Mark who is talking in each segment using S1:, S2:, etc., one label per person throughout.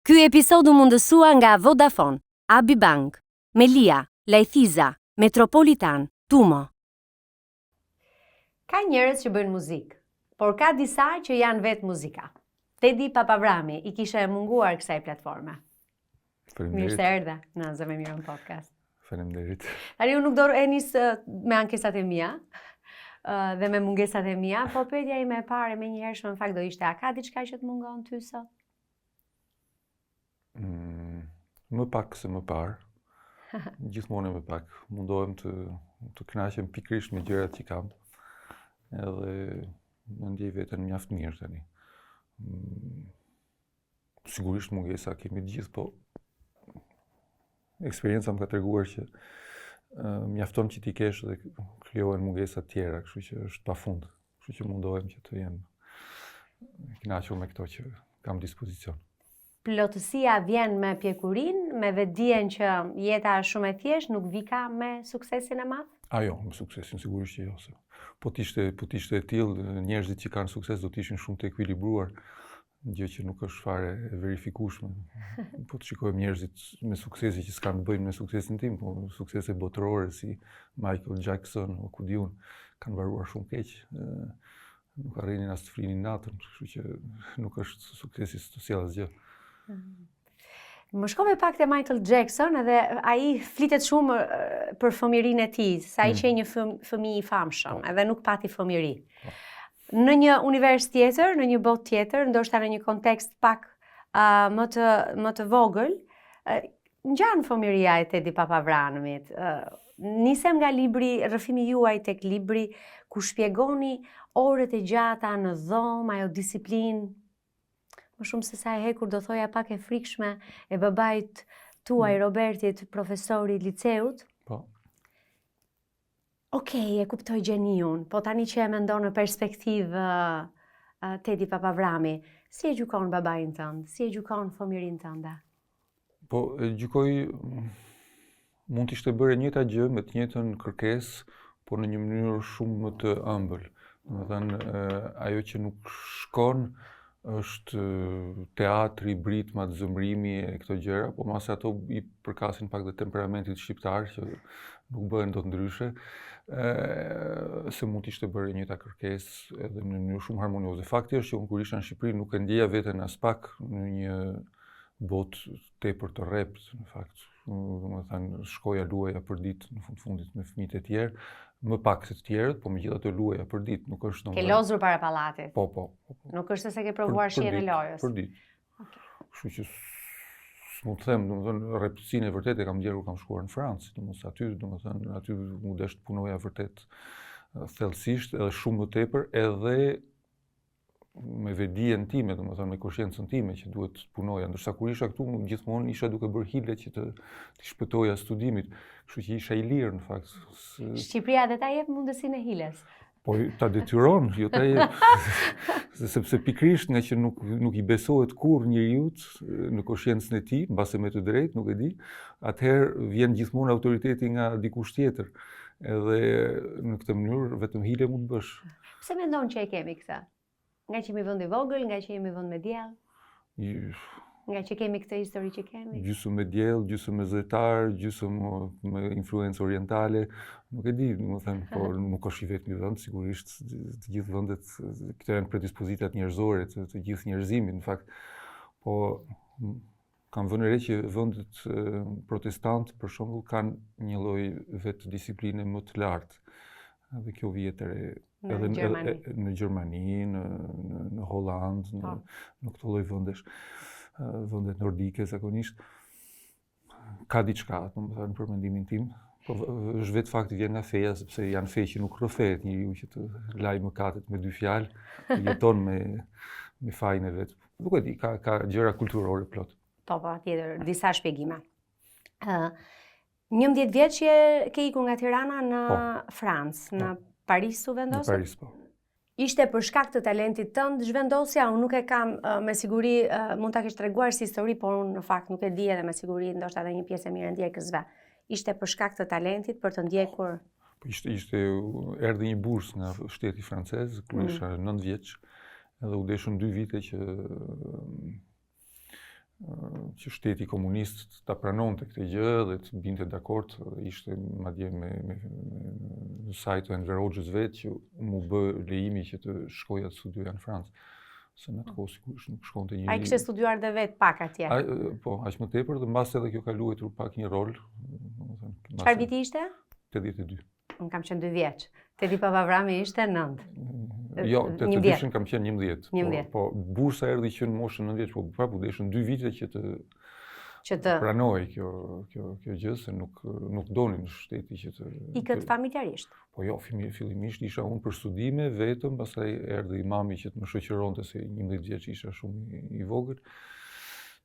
S1: Ky episod u mundësua nga Vodafone, Abibank, Melia, Lajthiza, Metropolitan, Tumo.
S2: Ka njerëz që bëjnë muzikë, por ka disa që janë vetë muzika. Tedi Papavrami i kishe munguar kësaj platforme. Mirë se erdhe në Zë me Mirën podcast.
S3: Faleminderit.
S2: Tani unë nuk do e nis me ankesat e mia dhe me mungesat e mia, po pyetja ime e parë me njëhershme në fakt do ishte, a ka diçka që të mungon ty sot?
S3: Më pak se më parë. Gjithmonë më pak. Mundohem të kënaqem pikërisht me gjërat që kam. Edhe më ndjej veten mjaft mirë tani. Sigurisht mungesa kemi të gjithë, po eksperienca më ka treguar që mjafton që ti kesh dhe krijohen mungesa të tjera, kështu që është pafund. Kështu që mundohem që të jem kënaqur me këto që kam dispozicion.
S2: Plotësia vjen me pjekurin, me vetdijen që jeta është shumë e thjeshtë, nuk vika me suksesin e madh?
S3: Jo, me suksesin sigurisht që jo. Po t'ishte e tillë, njerëzit që kanë sukses do të ishin shumë të ekuilibruar, gjë që nuk është fare e verifikueshme. Po të shikojmë njerëzit me suksese që s'kan të bëjnë me suksesin tim, po suksese botërore si Michael Jackson o ku diun, kanë mbaruar shumë keq. Nuk arrinin as të frinin natën, kështu që nuk është suksesi të sjellë asgjë.
S2: Më shkove pak te Michael Jackson edhe ai flitet shumë për fëmijërinë e tij, se ai që një fëmijë i famshëm, edhe nuk pati fëmijëri. Në një univers tjetër, në një botë tjetër, ndoshta në një kontekst pak më të vogël, ngjan fëmijëria e Tedi Papavranimit. Nisem nga libri, rrëfimi juaj tek libri, ku shpjegoni orët e gjata në dhomë, ajo disiplinë, më shumë se sa e hekur do thoja pak e frikshme e babait tuaj Robertit, profesori i liceut.
S3: Po.
S2: Okej, e kuptoj gjeniun, po tani që e mendon në perspektivë Tedi Papavrami, si e gjykon babain tënd, si e gjykon fëmijërinë tënde?
S3: Po, e gjykoj mund të ishte bërë e njëjta gjë me të njëjtën kërkesë, por në një mënyrë shumë më të ëmbël. Domethënë, ajo që nuk shkon është teatri, britmat, zëmrimi e këto gjëra, po mase ato i përkasin pak dhe temperamentit shqiptar që nuk bëhen dot ndryshe, se mund të ishte bërë e njëjta kërkesë edhe në mënyrë shumë harmonioze. Fakti është që unë kur isha në Shqipëri nuk e ndjeja veten as pak në një botë tepër të rrept, në fakt. Domethënë shkoja luaja për ditë në fundit me fëmijët e tjerë, më pak se të tjerët, po megjithatë luaja për ditë, nuk është
S2: domethënë. Ke lozur para pallatit?
S3: Po.
S2: Nuk është se ke provuar shihen e lojës?
S3: Për ditë. Okay. Kështu që s'mund të them, domethënë rreptësinë e vërtetë e kam ndjerë kur kam shkuar në Francë, domethënë aty mu desh të punoja vërtet thellësisht edhe shumë më tepër, edhe me vetdijen time, domethënë me kushiencën time që duhet të punoja. Ndërsa kur isha këtu, gjithmonë isha duke bërë hile që të shpëtoja studimit, kështu që isha i lirë në fakt.
S2: Shqipëria dhe ta jep mundësinë e hiles.
S3: Po ta detyron, jo ta jep. Sepse pikërisht nga që nuk i besohet kurrë njeriut në kushiencën e tij, mbase me të drejtë, nuk e di, atëherë vjen gjithmonë autoriteti nga dikush tjetër. Edhe në këtë mënyrë vetëm hile mund të bësh.
S2: Pse mendon që e kemi këtë? Nga që jemi vend i vogël, nga që jemi vend me diell? Nga që kemi këtë histori që kemi?
S3: Gjysmë me diell, gjysmë me zyrtar, gjysmë me influencë orientale, nuk e di, domethënë, por nuk është i vetmi vend, sigurisht të gjithë vendet këto janë predispozitat njerëzore të gjithë njerëzimit në fakt. Po kam vënë re që vendet protestant për shembull kanë një lloj vetë disipline më të lartë. Dhe kjo vjet e re edhe në Gjermani, në Holland, në këto lloj vendesh, vendet nordike zakonisht, ka diçka, domethënë për mendimin tim, po është vetë fakti vjen nga feja, sepse janë fe që nuk rrëfehet njeriu që të laj mëkatet me dy fjalë, jeton me fajin e vet. Nuk e di, ka gjëra kulturore plot.
S2: Po, tjetër, disa shpjegime. 11 vjeç që ke ikur nga Tirana në Francë, në Paris u vendosur?
S3: Në Paris, po.
S2: Ishte për shkak të talentit tënd zhvendosja, unë nuk e kam me siguri, mund ta kesh treguar si histori, por unë në fakt nuk e di edhe me siguri, ndoshta edhe një pjesë e mirë e ndjekësve. Ishte për shkak të talentit, për të ndjekur?
S3: Erdhi një bursë nga shteti francez, kur isha 9 vjeç, edhe u deshën 2 vite që që shteti komunist ta pranonte këtë gjë dhe të binte dakord, ishte madje me sajtë Enver Hoxhës vetë që mu bë lejimi që të shkoja të studioja në Francë. Se në atë kohë sigurisht nuk shkonte një...
S2: Ai kishte studiuar dhe vetë pak atje?
S3: Po, aq më tepër dhe mbas edhe kjo ka luajtur pak një rol.
S2: Çfarë viti ishte?
S3: 82.
S2: Unë kam qenë 2 vjeç. Tedi Papa Avrami ishte 9.
S3: Jo, të dishën kam qenë 11.
S2: 11.
S3: Po, bursa erdhi që në moshën 9 vjeç, po prapë u deshën 2 vite që të pranoj kjo gjë, se nuk donin shteti që të...
S2: Ikët familjarisht?
S3: Po jo, fillimisht isha unë për studime vetëm, pastaj erdhi mami që të më shoqëronte se 11 vjeç isha shumë i vogël.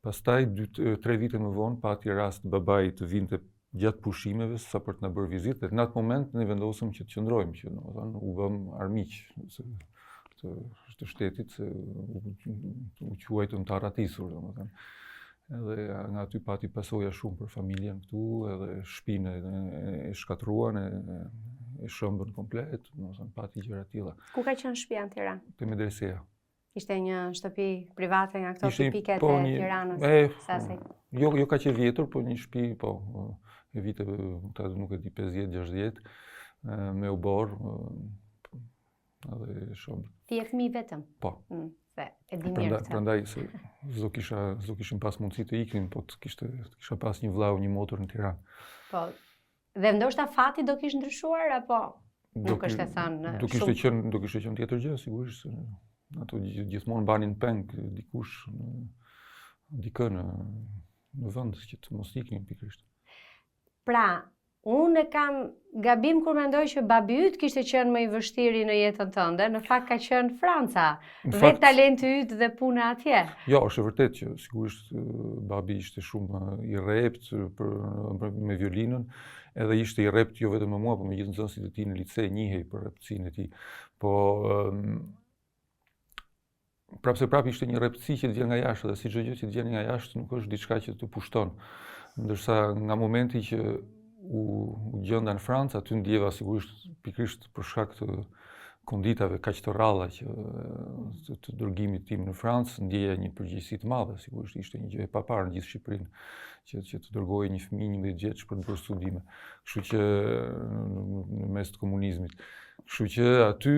S3: Pastaj 2-3 vite më vonë pati rast babai të vinte gjatë pushimeve sa për të na bërë vizitë. Në atë moment ne vendosëm që të qëndrojmë, që domethënë u bëm armiq të shtetit, se u quajtëm të arratisur, domethënë. Edhe nga aty pati pasoja shumë për familjen këtu, edhe shtëpinë e shkatruan, e shëmbën komplet, domethënë pati gjëra të tilla.
S2: Ku ka qenë shtëpia në Tiranë?
S3: Te medreseja.
S2: Ishte një shtëpi private nga këto tipiket e Tiranës?
S3: Jo ka që vjetër, po një shtëpi, po, e vite, nuk e di, 50-60, me ubor, edhe shëmbë.
S2: Ti e fëmijë vetëm?
S3: Po.
S2: E di mirë këtë.
S3: Prandaj se s'do kishim pas mundësi të iknin, po kisha pas një vllau, një motër në Tiranë.
S2: Po, dhe ndoshta fati do kishte ndryshuar, apo nuk është e thënë shumë?
S3: Do kishte qenë tjetër gjë, sigurisht. Ato gjithmonë banin peng dikush, dikë në vend që të mos iknin pikërisht.
S2: Pra, unë kam gabim kur mendoj që babi yt kishte qenë më i vështiri në jetën tënde, në fakt ka qenë Franca, dhe talenti yt dhe puna atje.
S3: Jo, është e vërtet që sigurisht babi ishte shumë i rrept me violinën, edhe ishte i rrept jo vetëm me mua, por me gjithë nxënësit e tij në lice, njihej për rreptësinë e tij. Po prapë ishte një rreptësi që të vjen nga jashtë, dhe si çdo gjë që të vjen nga jashtë nuk është diçka që të pushton. Ndërsa nga momenti që u gjenda në Francë, aty ndjeva sigurisht pikërisht për shkak të konditave kaq të rralla që të dërgimit tim në Francë, ndjeja një përgjegjësi të madhe, sigurisht ishte një gjë e paparë në gjithë Shqipërinë që të dërgojë një fëmijë 11 vjeç për të bërë studime. Kështu që në mes të komunizmit. Kështu që aty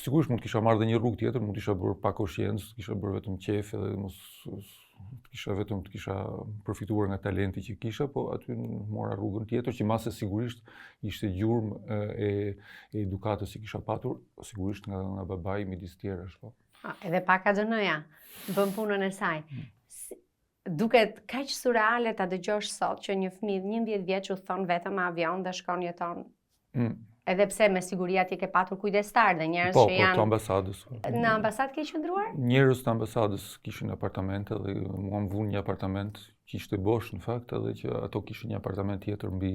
S3: sigurisht mund të kisha marrë dhe një rrugë tjetër, mund të isha bërë pa kosciencë, të kisha bërë vetëm qef edhe të kisha përfituar nga talenti që kisha, po aty mora rrugën tjetër që mase sigurisht ishte gjurmë e edukatës që kisha patur, sigurisht nga babai midis tjerash, po.
S2: Edhe pak ADN-ja, bën punën e saj. Duket kaq surreale ta dëgjosh sot që një fëmijë 11 vjeç u thon vetëm me avion dhe shkon jeton. Edhe pse me siguri atje ke patur kujdestar dhe njerëz që janë...
S3: Po, të ambasadës.
S2: Në ambasadë ke qëndruar?
S3: Njerëz të ambasadës kishin apartamente dhe mua më vun një apartament që ishte bosh në fakt, edhe që ato kishin një apartament tjetër mbi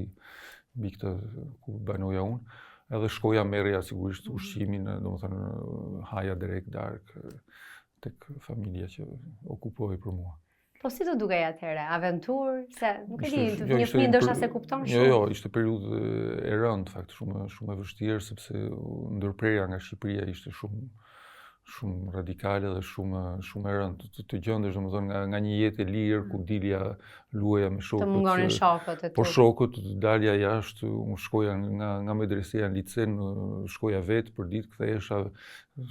S3: këtë ku banoja unë. Edhe shkoja merreja sigurisht ushqimin, domethënë haja direkt dark tek familja që okupoi për mua.
S2: Po si të dukej atëherë? Aventurë? Se nuk e di, një fëmijë ndoshta se kupton shumë.
S3: Jo, ishte periudhë e rëndë, fakt, shumë e vështirë, sepse ndërprerja nga Shqipëria ishte shumë radikale dhe shumë e rëndë. Të gjendesh domethënë nga një jetë e lirë ku dilja luaja me shokët.
S2: Të mungonin shokët e tu.
S3: Po shokët dalja jashtë, unë shkoja nga medreseja në lice, shkoja vetë për ditë, kthehesha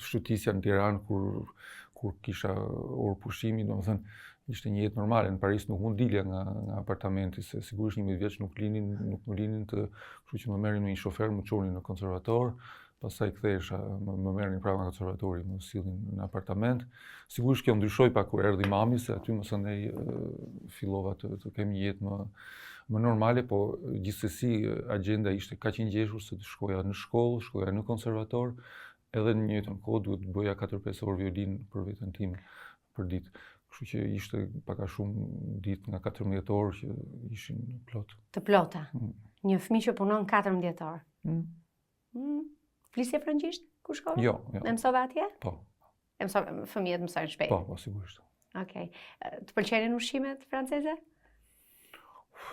S3: shtutisja në Tiranë kur kisha orë pushimi, domethënë ishte një jetë normale. Në Paris nuk mund dilja nga apartamenti, se sigurisht 11 vjeç nuk më linin kështu që më merrin me një shofer, më çonin në konservator, pastaj kthehesha, më merrin prapë nga konservatori, më sillnin në apartament. Sigurisht kjo ndryshoi pak kur erdhi mami, se aty më së nej fillova të kem një jetë më normale, po gjithsesi agjenda ishte kaq e ngjeshur se të shkoja në shkollë, shkoja në konservator, edhe në një kohë duhet të bëja 4-5 orë violinë për veten time për ditë. Kështu që ishte paka shumë ditë nga 14 orë që ishin plot.
S2: Të plota? Një fëmijë që punon 14 orë? Flisje frëngjisht kur shkove?
S3: Jo.
S2: E mësove atje?
S3: Po.
S2: Fëmijët mësojnë shpejt?
S3: Po, sigurisht.
S2: Okej. Të pëlqenin ushqimet franceze?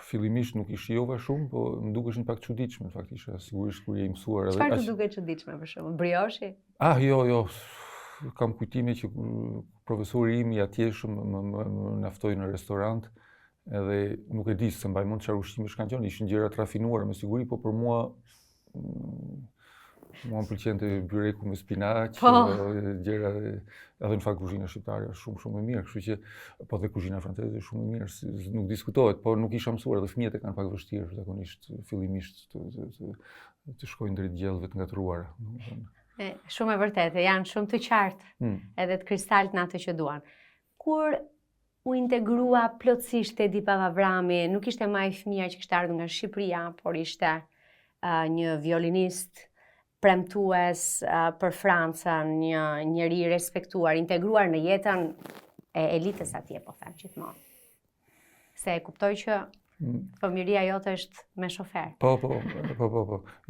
S3: Fillimisht nuk i shijova shumë, po më dukeshin pak çuditshme, faktikisht, sigurisht kur je i mësuar edhe.
S2: Çfarë të duket çuditshme për shembull? Brioshi?
S3: Jo. kam kujtime që profesori im i atjeshëm më naftoi në restorant, edhe nuk e di se mbaj mend çfarë ushqimesh kanë qenë, ishin gjëra të rafinuara me siguri, po për mua më pëlqente byreku me spinaq, gjëra, edhe në fakt kuzhina shqiptare është shumë e mirë, kështu që po dhe kuzhina franceze është shumë e mirë, nuk diskutohet, po nuk isha mësuar, dhe fëmijët e kanë pak vështirë zakonisht fillimisht të shkojnë drejt gjellëve të ngatruara.
S2: Shumë e vërtetë, janë shumë të qartë, edhe të kristalt në atë që duan. Kur u integrua plotësisht Edi Pavavrami, nuk ishte më ai fëmia që kishte ardhur nga Shqipëria, por ishte një violinist premtues për Francën, një njeri respektuar, integruar në jetën e elitës atje, po them gjithmonë. Se e kuptoj që fëmijëria jote është me shofer.
S3: Po.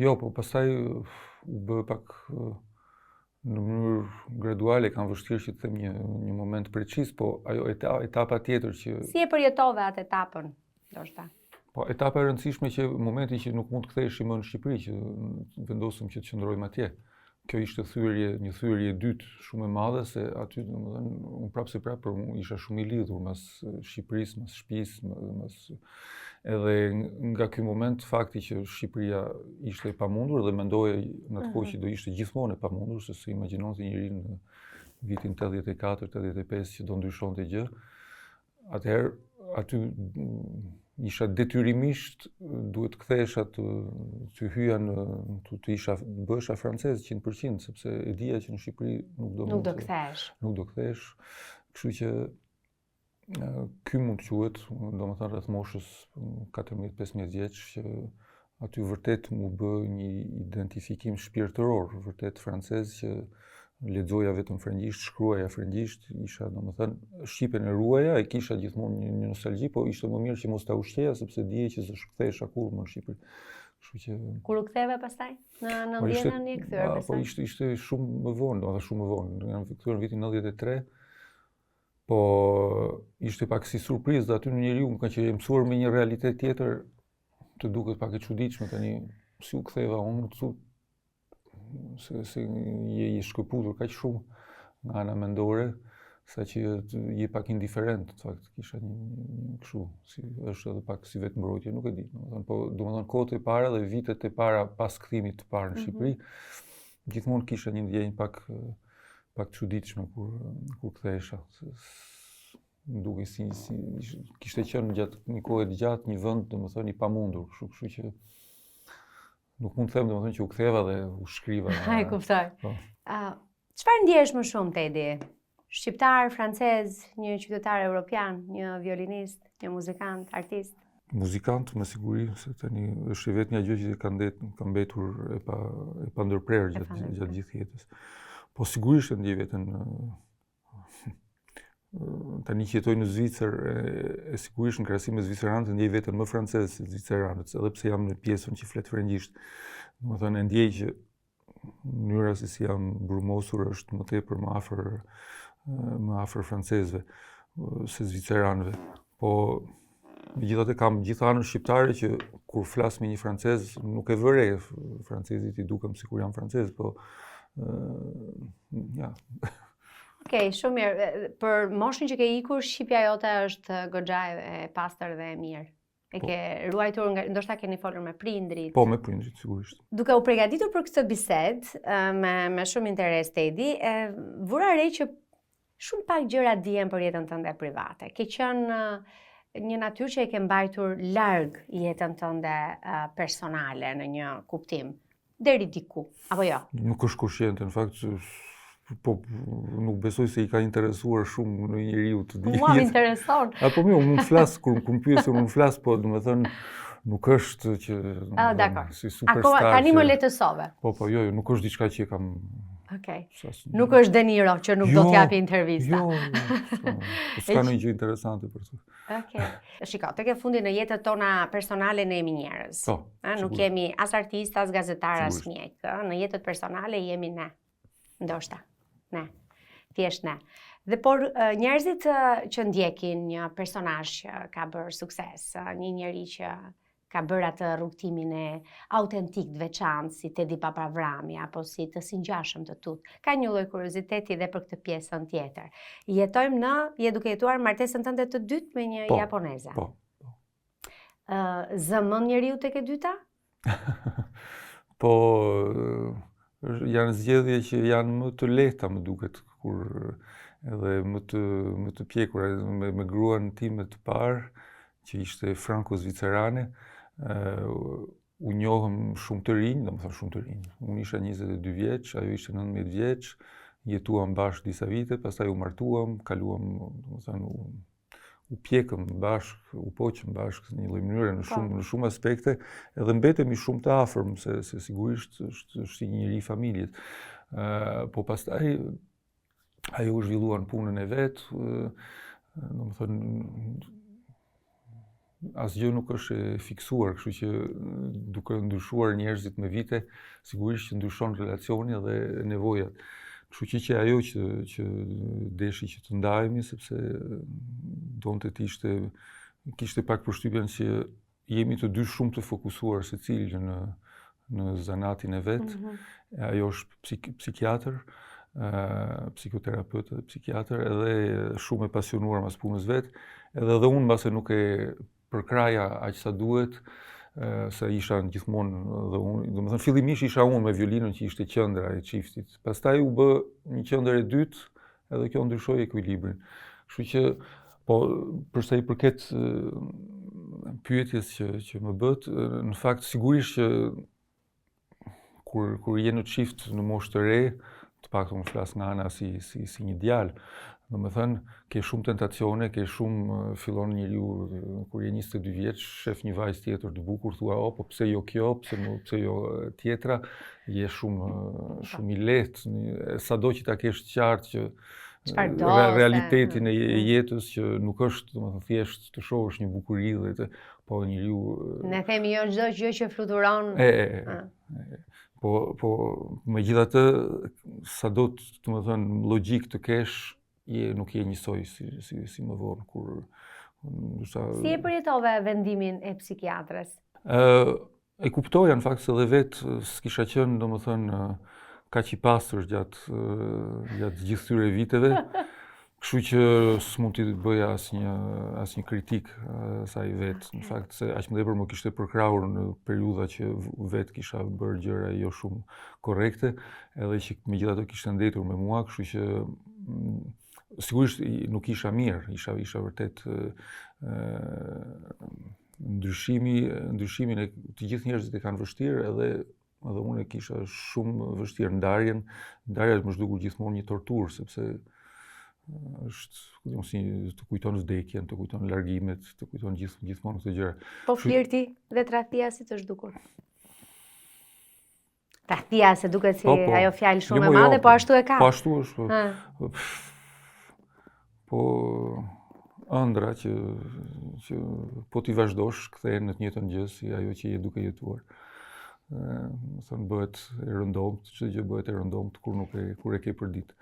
S3: Jo, po pastaj u bë pak në mënyrë graduale, kam vështirë që të them një moment preciz, po ajo etapa tjetër që...
S2: Si e përjetove atë etapën, ndoshta?
S3: Po, etapa e rëndësishme që momenti që nuk mund të ktheheshim më në Shqipëri, që vendosëm që të qëndrojmë atje. Kjo ishte një thyrje e dytë shumë e madhe, se aty, domethënë, unë prapë se prapë, isha shumë i lidhur mas Shqipërisë, mas shtëpisë, edhe nga ky moment fakti që Shqipëria ishte e pamundur dhe mendoja në atë kohë që do ishte gjithmonë e pamundur, se se imagjinonte njëri në vitin 84-85 që do ndryshonte gjë. Atëherë aty isha detyrimisht duhet kthehesha të hyja të isha bëhesha francez 100%, sepse e dija që në Shqipëri nuk do kthehesh. Kështu që ky mund të quhet, domethënë rreth moshës 14-15 vjeç, që aty vërtet mu bë një identifikim shpirtëror, vërtet francez, që lexoja vetëm frëngjisht, shkruaja frëngjisht, isha domethënë shqipen e ruaja, e kisha gjithmonë një nostalgji, po ishte më mirë që mos ta ushqeja, sepse dije që s'e kthehesha kurrë më në Shqipëri. Kështu që
S2: kur u ktheve pastaj në 90-ën e kthyer besoj.
S3: Po ishte shumë më vonë, domethënë shumë më vonë. Jam kthyer në vitin 93. Po ishte pak si surprizë, aty në njeriu më ka qenë mësuar me një realitet tjetër, të duket pak e çuditshme tani, si u ktheva unë këtu, se je i shkëputur kaq shumë nga ana mendore, saqë je pak indiferent, në fakt kisha një kështu, si është edhe pak si vetmbrojtje, nuk e di, po domethënë kohët e para dhe vitet e para pas kthimit të parë në Shqipëri, gjithmonë kisha një ndjenjë pak çuditshme kur kthehesha. Më duke si kishte qenë gjatë një kohë të gjatë një vend, domethënë i pamundur, kështu që nuk mund të them domethënë që u ktheva dhe u shkriva.
S2: E kuptoj. Çfarë ndjesh më shumë, Tedi? Shqiptar, francez, një qytetar evropian, një violinist, një muzikant, artist?
S3: Muzikant, me siguri, se tani është vetëm një gjë që ka mbetur e pa ndërprerë gjatë gjithë jetës. Po sigurisht e ndjej veten tani që jetoj në Zvicër, e sigurisht në krahasim me zviceranët ndjej veten më francez se zviceranët, edhe pse jam në pjesën që flet frëngjisht. Domethënë ndjej që mënyra se si jam brumosur është më tepër më afër francezëve se zviceranëve. Po megjithatë kam gjithë anën shqiptare që kur flas me një francez nuk e vë re, francezit i dukem sikur jam francez, po ja.
S2: Okej, shumë mirë. Për moshën që ke ikur, shqipja jote është goxha e pastër dhe e mirë. E ke ruajtur, ndoshta keni folur me prindrit.
S3: Po, me prindrit, sigurisht.
S2: Duke u përgatitur për këtë bisedë, me shumë interes, Tedi, vura re që shumë pak gjëra dihen për jetën tënde private. Ke qenë një natyrë që e ke mbajtur larg jetën tënde personale në një kuptim, deri diku, apo jo?
S3: Nuk është koshjente, në fakt, po nuk besoj se i ka interesuar shumë në njeriu të di.
S2: Mua më intereson.
S3: Apo mirë, unë flas kur më pyes, unë flas, po domethënë nuk është që
S2: dakor.
S3: Si superstar.
S2: Tani më letësove.
S3: Po, jo, nuk është diçka që e kam.
S2: Okej. Nuk është De Niro që nuk do t'japi intervista.
S3: Jo. S'ka ndonjë gjë interesante për të.
S2: Okej. Shiko, tek e fundi në jetët tona personale ne jemi njerëz. Nuk jemi as artist, as gazetar, as mjek. Në jetët personale jemi ne. Ndoshta. Ne. Thjesht ne. Dhe por njerëzit që ndjekin një personazh që ka bërë sukses, një njeri që ka bërë atë rrugtimin e autentik të veçantë si Tedi Papavrami apo si të singjashëm të tut. Ka një lloj kurioziteti edhe për këtë pjesën tjetër. Jetojmë je duke jetuar martesën tënde të dytë me një japoneze.
S3: Po.
S2: Zëmën njeriu tek e dyta?
S3: Po, janë zgjedhje që janë më të lehta më duket kur edhe më të pjekura me gruan time të parë që ishte franko-zvicerane. U njohëm shumë të rinj, domethënë shumë të rinj. Unë isha 22 vjeç, ajo ishte 19 vjeç, jetuam bashkë disa vite, pastaj u martuam, kaluam, domethënë u pjekëm bashkë, u poqëm bashkë në një lloj mënyre në shumë aspekte, edhe mbetemi shumë të afërm se sigurisht është një njeri familjes. Po pastaj ajo u zhvilluan punën e vet, domethënë asgjë nuk është e fiksuar, kështu që duke ndryshuar njerëzit me vite, sigurisht që ndryshon relacioni dhe nevojat. Kështu që ajo që deshi që të ndajemi, sepse donte kishte pak përshtypjen që jemi të dy shumë të fokusuar secili në zanatin e vet. Ajo është psikiatër, psikoterapeut dhe psikiatër, edhe shumë e pasionuar mas punës vet, edhe unë mbase nuk e përkraja aq sa duhet, se isha gjithmonë dhe unë, domethënë fillimisht isha unë me violinën që ishte qendra e çiftit. Pastaj u bë një qendër e dytë, edhe kjo ndryshoi ekuilibrin. Kështu që po për sa i përket pyetjes që më bët, në fakt sigurisht që kur je në çift në moshë të re, të paktën unë flas nga ana si një djalë, domethënë ke shumë tentacione, fillon njeriu kur je 22 vjeç, shef një vajzë tjetër të bukur, thua, po pse jo kjo, pse jo tjetra, je shumë i lehtë, sado që ta kesh qartë që realitetin e jetës që nuk është, domethënë thjesht të shohësh një bukuri dhe po njeriu
S2: ne themi jo çdo gjë që fluturon.
S3: Po megjithatë, sado domethënë logjik të kesh, nuk je njësoj si më vonë kur
S2: Si e përjetove vendimin e psikiatrës?
S3: E kuptoja në fakt se dhe vetë s'kisha qenë domethënë kaq i pastër gjatë gjithë këtyre viteve, kështu që s'mund t'i bëja asnjë kritik asaj vetë. Në fakt se aq më tepër më kishte përkrahur në periudha që vetë kisha bërë gjëra jo shumë korrekte, edhe që megjithatë kishte ndetur me mua, kështu që sigurisht nuk isha mirë, isha vërtet ndryshimin e të gjithë njerëzit e kanë vështirë, edhe unë e kisha shumë vështirë ndarja më zhdukur gjithmonë një torturë, sepse është si të kujton vdekjen, të kujton largimet, të kujton gjithmonë këto gjëra.
S2: Po flirti dhe tradhtia si të zhdukur? Tradhtia se duket si ajo fjalë shumë e madhe, po ashtu e ka.
S3: Po ashtu është. Po ëndra që po t'i vazhdosh, kthehen në të njëjtën gjë si ajo që je duke jetuar. Thënë bëhet e rëndomt, çdo gjë bëhet e rëndomt kur e ke për ditë.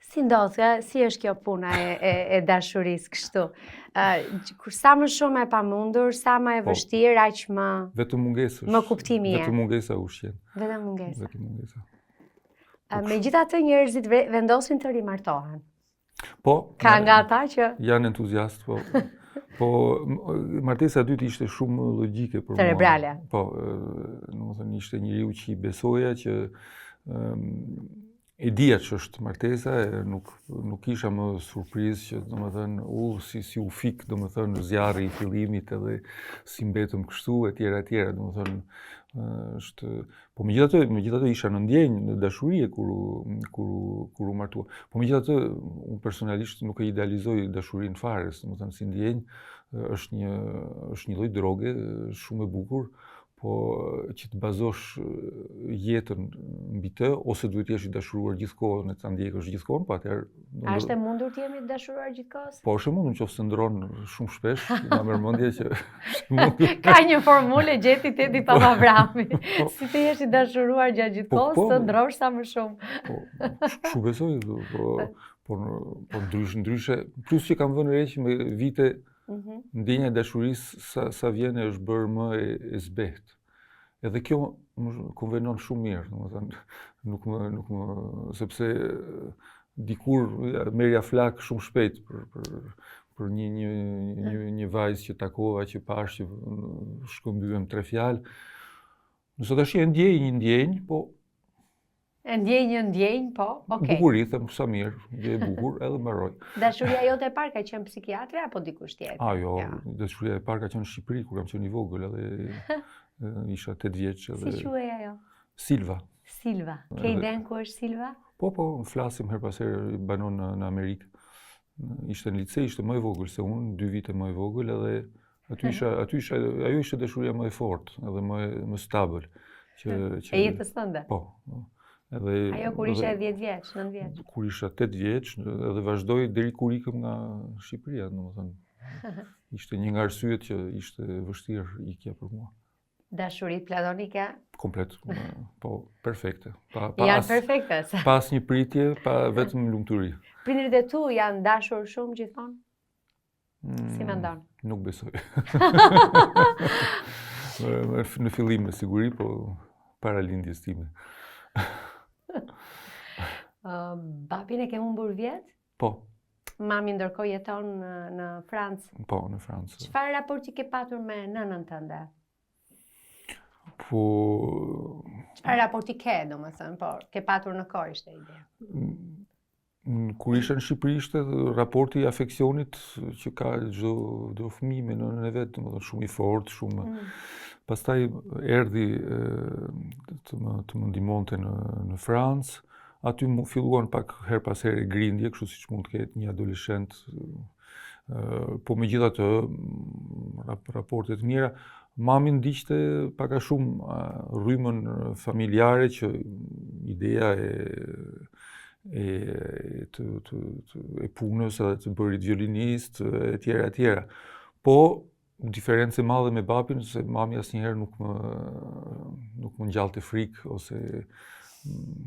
S2: Si ndodh, si është kjo puna e dashurisë kështu? Kur sa më shumë e pamundur, sa më e vështirë, aq më
S3: vetëm mungesë.
S2: Më kuptimi
S3: vetëm mungesa ushqen.
S2: Vetëm mungesa.
S3: Vetëm mungesa.
S2: Megjithatë njerëzit vendosin të rimartohen.
S3: Po.
S2: Ka nga ata që
S3: janë entuziast, po. Po martesa e dytë ishte shumë logjike për mua.
S2: Cerebrale.
S3: Po, domethënë ishte njeriu që i besoja që e dija që është martesa, nuk isha më surprizë që domethënë si u fik domethënë zjarri i fillimit edhe si mbetëm kështu etj. Domethënë është po megjithatë isha në ndjenjë në dashuri kur u martua. Po megjithatë unë personalisht nuk e idealizoj dashurinë fare, domethënë si ndjenjë është një lloj droge shumë e bukur, po që të bazosh jetën mbi të, ose duhet jesh i dashuruar gjithkohën e ta ndjekësh gjithkohën, po atëherë
S2: A është e mundur të jemi të dashuruar gjithkohës?
S3: Po është e mundur nëse ndron shumë shpesh, nga mërmendje që është mundur.
S2: Ka një formulë gjeti Tedi Papavrami. Si të jesh i dashuruar gjatë gjithkohës, të ndrosh sa më shumë.
S3: Po, kështu besoj, po ndryshe, plus që kam vënë re që me vite Ndjenja e dashurisë sa vjen është bërë më e zbehtë. Edhe kjo më konvenon shumë mirë, domethënë nuk më sepse dikur merja flak shumë shpejt për një vajzë që takova, që pash, që shkëmbyem 3 fjalë. Nëse tash e ndjej një ndjenjë, po
S2: e ndjej një ndjenjë, po, okay.
S3: Bukuri, them sa mirë, ndjej bukur, edhe mbaroj.
S2: Dashuria jote e parë ka qenë psikiatre apo dikush tjetër?
S3: Jo, dashuria e parë ka qenë në Shqipëri, kur kam qenë i vogël, edhe isha 8 vjeç.
S2: Si quhej ajo?
S3: Silva.
S2: Silva. Ke iden ku është Silva?
S3: Po, flasim her pas here, banon në Amerikë. Ishte në lice, ishte më e vogël se unë, 2 vite më e vogël, edhe ajo ishte dashuria më e fortë, edhe më stabil.
S2: E jetës tënde?
S3: Po.
S2: Ajo kur ishe 10 vjeç, 9 vjeç?
S3: Kur isha 8 vjeç, edhe vazhdoi deri kur ikëm nga Shqipëria, domethënë. Ishte një nga arsyet që ishte vështirë ikja për mua.
S2: Dashuri platonike?
S3: Komplet, po, perfekte.
S2: Janë perfekte?
S3: Pas një pritje, pa vetëm lumturi.
S2: Prindërit e tu janë dashur shumë gjithmonë? Si mendon?
S3: Nuk besoj. Në fillim me siguri, po para lindjes time.
S2: Babin e ke humbur vjet?
S3: Po.
S2: Mami ndërkohë jeton në Francë?
S3: Po, në Francë.
S2: Çfarë raporti ke patur me nënën tënde?
S3: Po...
S2: Çfarë raporti ke, domethënë, po, ke patur në kohë ishte ide?
S3: Kur isha në Shqipëri ishte raporti i afeksionit që ka çdo fëmijë me nënën e vet, domethënë shumë i fortë, shumë. Pastaj erdhi të më ndihmonte në Francë. Aty filluan pak her pas here grindje, kështu siç mund të ketë një adoleshent. Po megjithatë, raportet mira. Mami ndiqte pak a shumë rrymën familjare që ideja e punës edhe të bërit violinist, etj. Po, diferencë e madhe me babin, se mami asnjëherë nuk më ngjallte frikë, ose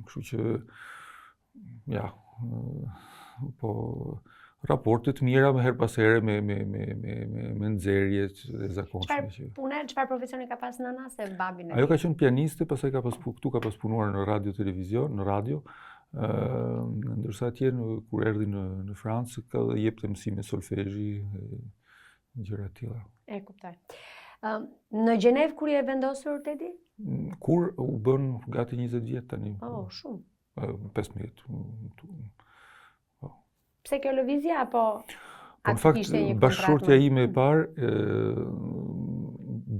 S3: kështu që, ja, po, raportet mira me her pas here me nxjerrjet e zakonshme.
S2: Çfarë profesioni ka pas nëna se babin e?
S3: Ajo ka qenë pianiste, pastaj ka pas punuar në radio televizion, në radio. Ndërsa atje kur erdhi në Francë ka jepte mësime solfezhi, gjëra të tilla.
S2: E kuptoj. Në Gjenev kur je vendosur Tedi?
S3: Kur u bën gati 20 vjet tani.
S2: Oh, shumë.
S3: 15.
S2: Pse kjo lëvizje apo
S3: në fakt bashkëshortja ime e parë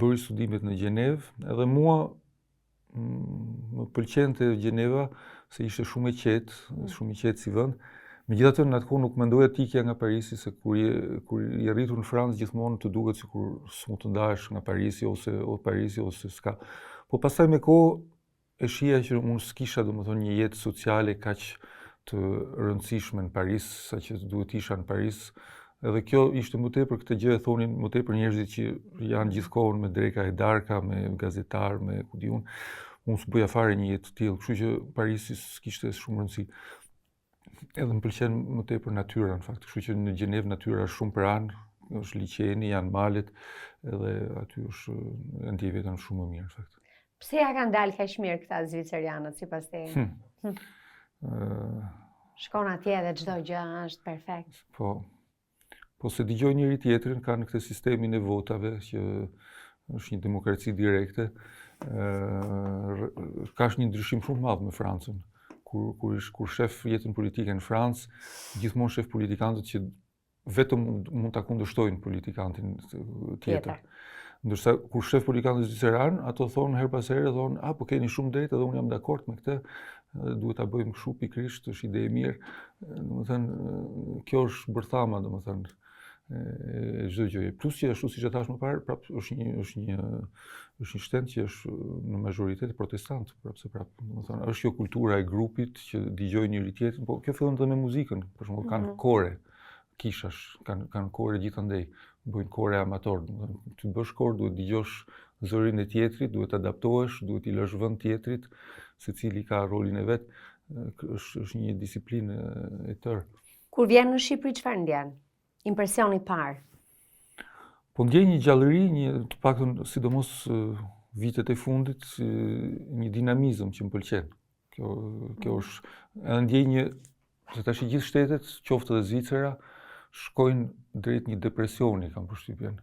S3: bëri studimet në Gjenev, edhe mua më pëlqente Gjeneva se ishte shumë i qetë si vend. Megjithatë në atë kohë nuk mendoja të ikja nga Parisi, se kur je rritur në Francë gjithmonë të duket sikur s'mund të ndahesh nga Parisi ose s'ka. Po pastaj me kohë e shija që unë s'kisha domethënë një jetë sociale kaq të rëndësishme në Paris, sa që duhet isha në Paris. Edhe kjo ishte më tepër këtë gjë e thonin më tepër njerëzit që janë gjithkohën me dreka e darka, me gazetar, me ku di unë. Unë s'bëja fare një jetë të tillë, kështu që Parisi s'kishte shumë rëndësi. Edhe më pëlqen më tepër natyra në fakt, kështu që në Gjenev natyra është shumë pranë, është liçeni, janë malet, edhe aty është ndjej veten shumë më mirë në fakt.
S2: Pse ja kanë dalë kaq mirë këta zvicerianët sipas teje? Shkon atje dhe çdo gjë është perfekt.
S3: Po se dëgjoj njëri tjetrin, kanë këtë sistemin e votave që është një demokraci direkte. Ka një ndryshim shumë madh me Francën. Kur shef jetën politike në Francë, gjithmonë shef politikanët që vetëm mund ta kundërshtojnë politikantin tjetër. Ndërsa kur shef politikanët zviceran, ato thonë her pas here, thonë, po keni shumë drejtë dhe unë jam dakord me këtë, duhet ta bëjmë kështu pikërisht, është ide e mirë. Domethënë, kjo është bërthama, domethënë, e çdo gjëje. Plus që ashtu siç e thash më parë, prapë është një shtend që është në majoritet protestant, domethënë, është kjo kultura e grupit që dëgjojnë njëri tjetrin, po kjo fillon edhe me muzikën, për shembull kanë kore, kishash, kanë kore gjithandej, bëjnë kore amator, domethënë, ty bësh kor, duhet dëgjosh zërin e tjetrit, duhet adaptohesh, duhet i lësh vend tjetrit, secili ka rolin e vet, është një disiplinë e tërë.
S2: Kur vjen në Shqipëri çfarë ndjen? Impresioni i parë.
S3: Po ndjej një gjallëri, të paktën sidomos vitet e fundit, një dinamizëm që më pëlqen. Kjo është, edhe ndjej se tash gjithë shtetet, qoftë edhe Zvicera, shkojnë drejt një depresioni, kam përshtypjen,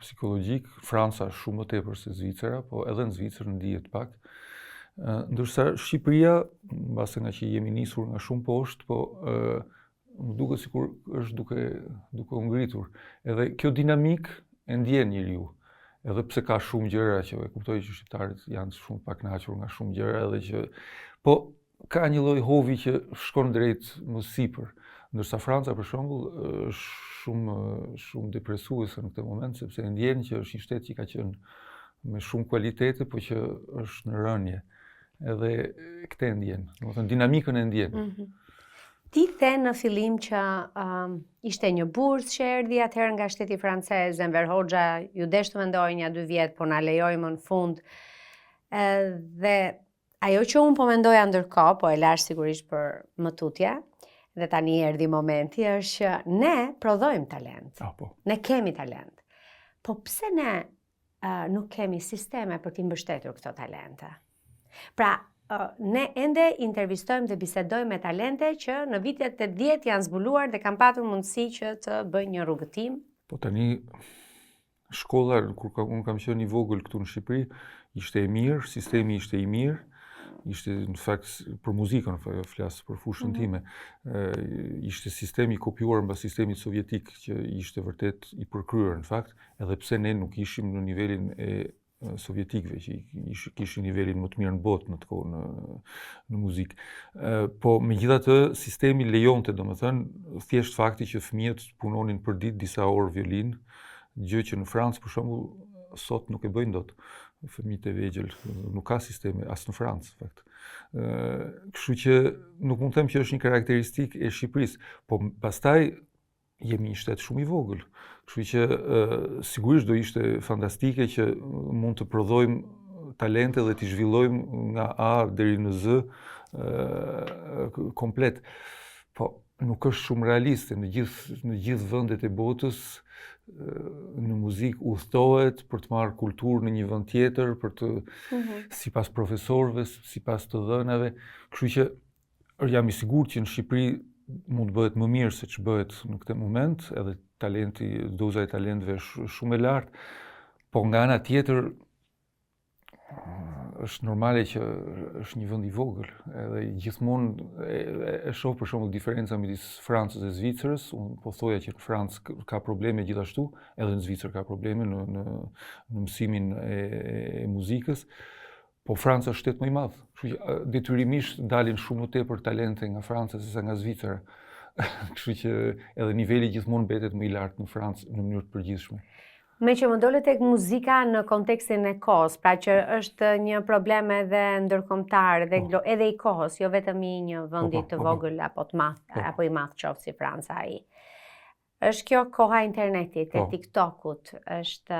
S3: psikologjik. Franca shumë më tepër se Zvicera, po edhe në Zvicër ndihet pak. Ndërsa Shqipëria, mbase nga që jemi nisur nga shumë poshtë, po më duket sikur është duke u ngritur. Edhe kjo dinamik e ndjen njeriu. Edhe pse ka shumë gjëra që e kuptoj që shqiptarët janë shumë pak kënaqur nga shumë gjëra, edhe që po ka një lloj hovi që shkon drejt më sipër. Ndërsa Franca për shembull është shumë depresuese në këtë moment, sepse e ndjen që është një shtet që ka qenë me shumë kualitete, po që është në rënje. Edhe këtë e ndjen, domethënë dinamikën e ndjen.
S2: Ti the në fillim që ishte një bursë që erdhi atëherë nga shteti francez, Enver Hoxha ju desh të mendoj një 2 vjet, po na lejoj më në fund. Dhe ajo që unë po mendoja ndërkohë, po e lash sigurisht për më tutje, dhe tani erdhi momenti, është që ne prodhojmë talent. Ne kemi talent. Po pse ne nuk kemi sisteme për t'i mbështetur këto talente? Pra, ne ende intervistojmë dhe bisedojmë me talente që në vitet 80 janë zbuluar dhe kanë patur mundësi që të bëjnë një rrugëtim. Po
S3: tani, shkolla, kur unë kam qenë i vogël këtu në Shqipëri, ishte e mirë, sistemi ishte i mirë, ishte në fakt për muzikën, flas për fushën time, ishte sistemi kopjuar nga sistemi sovjetik që ishte vërtet i përkryer në fakt, edhe pse ne nuk ishim në nivelin e sovjetikëve që kishin nivelin më të mirë në botë në të kohë në muzikë. Po megjithatë sistemi lejonte, domethënë, thjesht fakti që fëmijët punonin për ditë disa orë violin, gjë që në Francë për shembull sot nuk e bëjnë dot. Fëmijët e vegjël nuk ka sisteme as në Francë, fakt. Kështu që nuk mund të them që është një karakteristikë e Shqipërisë, po pastaj jemi një shtet shumë i vogël. Kështu që sigurisht do ishte fantastike që mund të prodhojmë talente dhe t'i zhvillojmë nga A deri në Z komplet. Po nuk është shumë realiste në gjithë vendet e botës. Në muzikë udhtohet për të marrë kulturë në një vend tjetër, për të sipas profesorëve, sipas të dhënave. Kështu që jam i sigurt që në Shqipëri mund të bëhet më mirë se që bëhet në këtë moment, edhe doza e talentëve shumë e lartë, po nga ana tjetër është normale që është një vend i vogël, edhe gjithmonë e shoh për shembull diferenca midis Francës dhe Zvicrës. Unë po thoja që në Francë ka probleme gjithashtu, edhe në Zvicër ka probleme në mësimin e muzikës. Po Franca është shtet më i madh, kështu që detyrimisht dalin shumë më tepër talente nga Franca sesa nga Zvicera. Kështu që edhe niveli gjithmonë mbetet më i lartë në Francë në mënyrë të përgjithshme.
S2: Me që më dole tek muzika në kontekstin e kohës, pra që është një problem edhe ndërkombëtar, edhe i kohës, jo vetëm i një vendi të vogël apo të madh, apo i madh qoftë si Franca ai. Është kjo koha e internetit, e TikTokut, është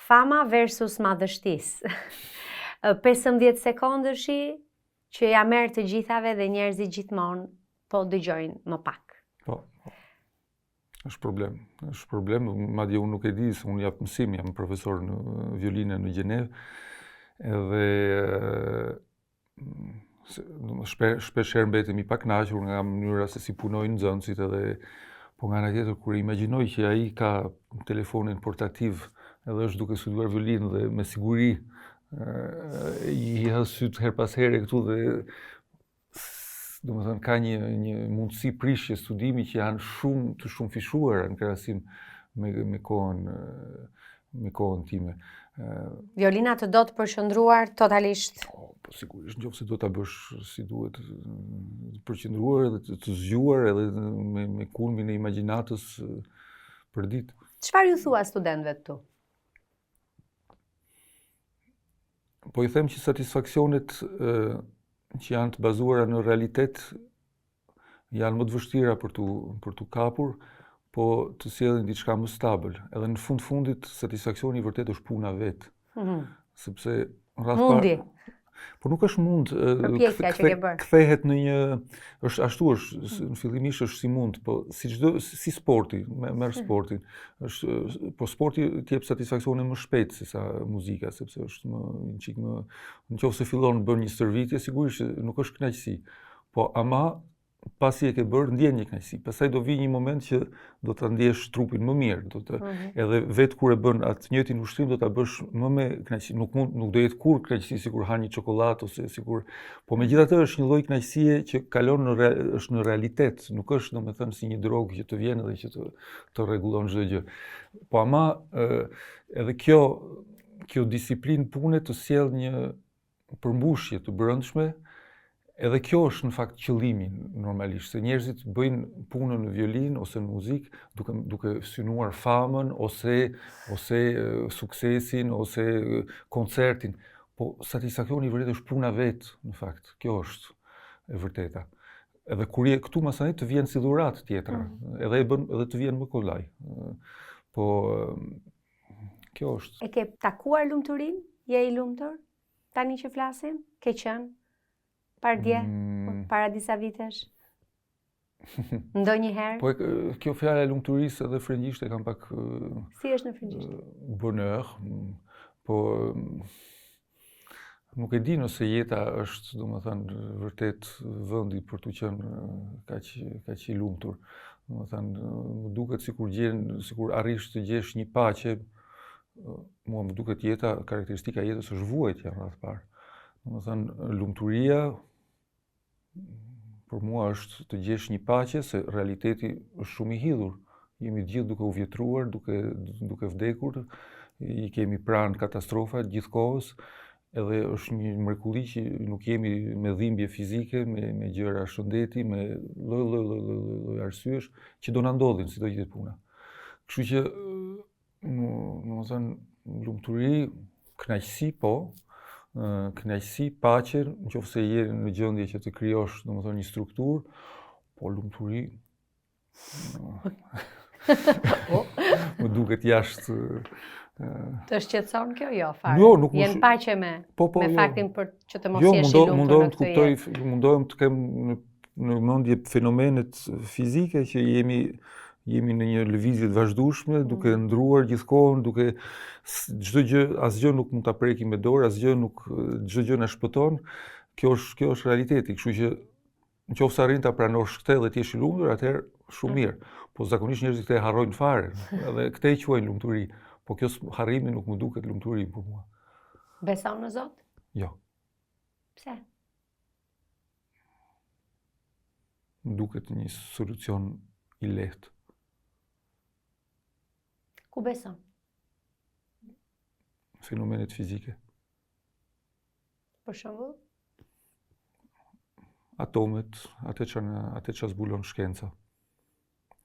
S2: fama versus madhështisë. 15 sekondëshi që ja merr të gjithave dhe njerëzit gjithmonë po dëgjojnë më pak.
S3: Po. Është problem, madje unë nuk e di se unë jap mësim, jam profesor në violinë në Gjenevë, edhe shpesh herë mbetem i pakënaqur nga mënyra se si punojnë nxënësit, edhe po nga ana tjetër kur imagjinoj që ai ka telefonin portativ edhe është duke studiuar violinë dhe me siguri i ha syt her pas here këtu dhe domethënë ka një mundësi prishje studimi që janë shumë fishuara në krahasim me kohën time.
S2: Violina të do të përqendruar totalisht?
S3: Po sigurisht, nëse do ta bësh si duhet, të përqendruar dhe të zgjuar edhe me kulmin e imagjinatës për ditë.
S2: Çfarë ju thua studentëve këtu?
S3: Po i them që satisfaksionet që janë të bazuara në realitet janë më të vështira për tu kapur, po të sjellin diçka më stabël. Edhe në fundit satisfaksioni vërtet është puna vet. Sepse por nuk është mund,
S2: Përpjekja që ke bërë.
S3: kthehet në një, është ashtu është, në fillimisht është si mund, po si sporti, merr sportin, po sporti t'jep satisfaksionin më shpejt se sa muzika, sepse është nëse fillon bën një stërvitje, sigurisht nuk është kënaqësi, po ama pasi e ke bërë, ndjen një kënaqësi. Pastaj do vi një moment që do ta ndjesh trupin më mirë, edhe vetë kur e bën atë njëjtin ushtrim do ta bësh më me kënaqësi. Nuk do jetë kur kënaqësi sikur ha një çokoladë ose sikur, po megjithatë është një lloj kënaqësie që kalon është në realitet, nuk është domethënë si një drogë që të vjen edhe që të rregullon çdo gjë. Po ama edhe kjo disiplinë pune të sjell një përmbushje të brendshme. Edhe kjo është në fakt qëllimi normalisht, se njerëzit bëjnë punën në violinë ose në muzikë duke synuar famën ose suksesin ose koncertin, po satisfaksioni i vërtetë është puna vetë në fakt. Kjo është e vërteta. Edhe kur je këtu masanit të vjen si dhuratë tjetra, edhe të vjen më kollaj. Po kjo është.
S2: E ke takuar lumturinë? Je i lumtur? Tani që flasim? Ke qenë? Para disa vitesh? Ndonjëherë?
S3: Po kjo fjala e lumturisë edhe frëngjisht e kam pak...
S2: Si është në frëngjisht?
S3: Bonheur, po nuk e di nëse jeta është, domethënë, vërtet vendi për të qenë kaq i lumtur. Domethënë, më duket sikur arrish të gjesh një paqe, mua më duket karakteristika e jetës është vuajtja në atë parë. Domethënë, lumturia për mua është të gjesh një paqe, se realiteti është shumë i hidhur. Jemi gjithë duke u vjetruar, duke vdekur, i kemi pranë katastrofat gjithë kohës, edhe është një mrekulli që nuk jemi me dhimbje fizike, me gjëra shëndeti, me lloj arsyesh që do na ndodhin si do gjithë puna. Kështu që, domethënë, lumturi, kënaqësi po, kënaqësi, paqe, nëse je në gjendje që të krijosh, domethënë, një strukturë, po lumturi më duket jashtë.
S2: Të shqetëson kjo? Jo, fare.
S3: Jo, nuk
S2: Jenë paqe me faktin për që të mos
S3: jesh
S2: i lumtur
S3: mundohem
S2: në
S3: të kuptoj, mundohem të kem në mendje fenomenet fizike që jemi në një lëvizje të vazhdueshme, duke ndruar gjithkohën, duke çdo gjë, asgjë nuk mund ta prekim me dorë, çdo gjë na shpëton. Kjo është realiteti, kështu që nëse arrin ta pranosh këtë dhe të jesh i lumtur, atëherë shumë mirë. Po zakonisht njerëzit këtë e harrojnë fare, edhe këtë e quajnë lumturi. Po kjo harrimi nuk më duket lumturi për mua.
S2: Beson në Zot?
S3: Jo.
S2: Pse?
S3: Më duket një solucion i lehtë.
S2: Ku beson?
S3: Fenomenet fizike.
S2: Për shembull?
S3: Atomet, atë që zbulon shkenca.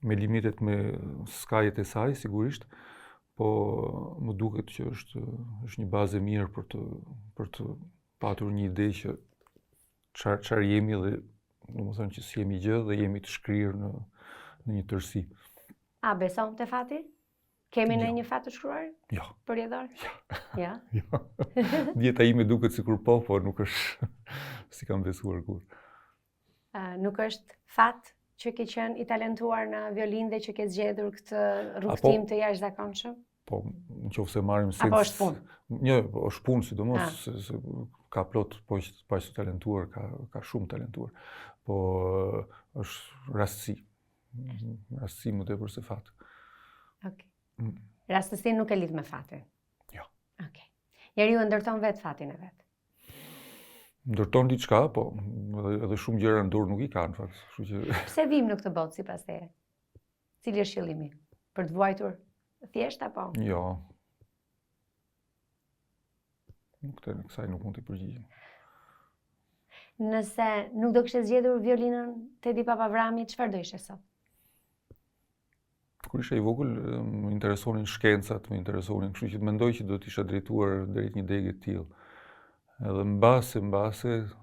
S3: Me limitet, me skajet e saj, sigurisht, po më duket që është një bazë e mirë për të patur një ide që çfarë jemi dhe domethënë që si jemi gjë dhe jemi të shkrirë në një tërësi.
S2: A beson te fati? Kemi në një fat të shkruar?
S3: Jo.
S2: Përjetër? Ja.
S3: Jo. Dieta ime duket sikur po nuk është si kam besuar kur.
S2: Nuk është fat që ke qenë i talentuar në violinë dhe që ke zgjedhur këtë rrugtim të jashtëzakonshëm?
S3: Po, nëse marrim sens.
S2: Apo është punë?
S3: Jo, është punë sidomos, se ka plot paq të talentuar, ka shumë talentuar. Po është rastësi. Rastësi më tepër se fat.
S2: Okej. Rastësinë nuk e lidh me fatin?
S3: Jo.
S2: Okej. Njeriu ndërton vetë fatin e vet?
S3: Ndërton diçka, po edhe shumë gjëra në dorë nuk i ka në fakt. Kështu që
S2: Pse vim në këtë botë sipas teje? Cili është qëllimi? Për të vuajtur thjesht apo?
S3: Jo. Kësaj nuk mund t'i përgjigjem.
S2: Nëse nuk do kishte zgjedhur violinën Tedi Papavrami, çfarë do ishte sot?
S3: Kur isha i vogël, më interesonin shkencat, më interesonin, kështu që mendoj që do t'isha drejtuar drejt një degë të tillë. Edhe mbase,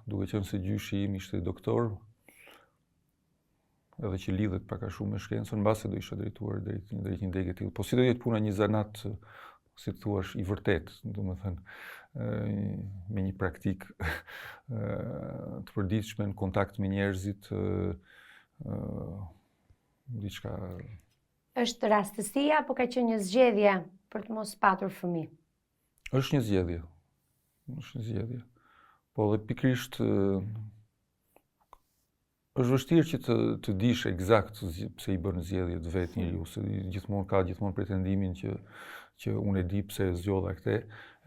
S3: duke qenë se gjyshi im ishte doktor, edhe që lidhet pak a shumë me shkencën, mbase do isha drejtuar drejt një degë të tillë. Po si do jetë puna një zanat, si të thuash, i vërtet, domethënë, me një praktik të përditshme në kontakt me njerëzit, diçka.
S2: Është rastësia apo ka qenë një zgjedhje për të mos patur fëmijë?
S3: Është një zgjedhje. Është një zgjedhje. Po dhe pikërisht është vështirë që të dish eksakt pse i bën zgjedhjet vetë njeriu, se gjithmonë pretendimin që unë e di pse e zgjodha këtë,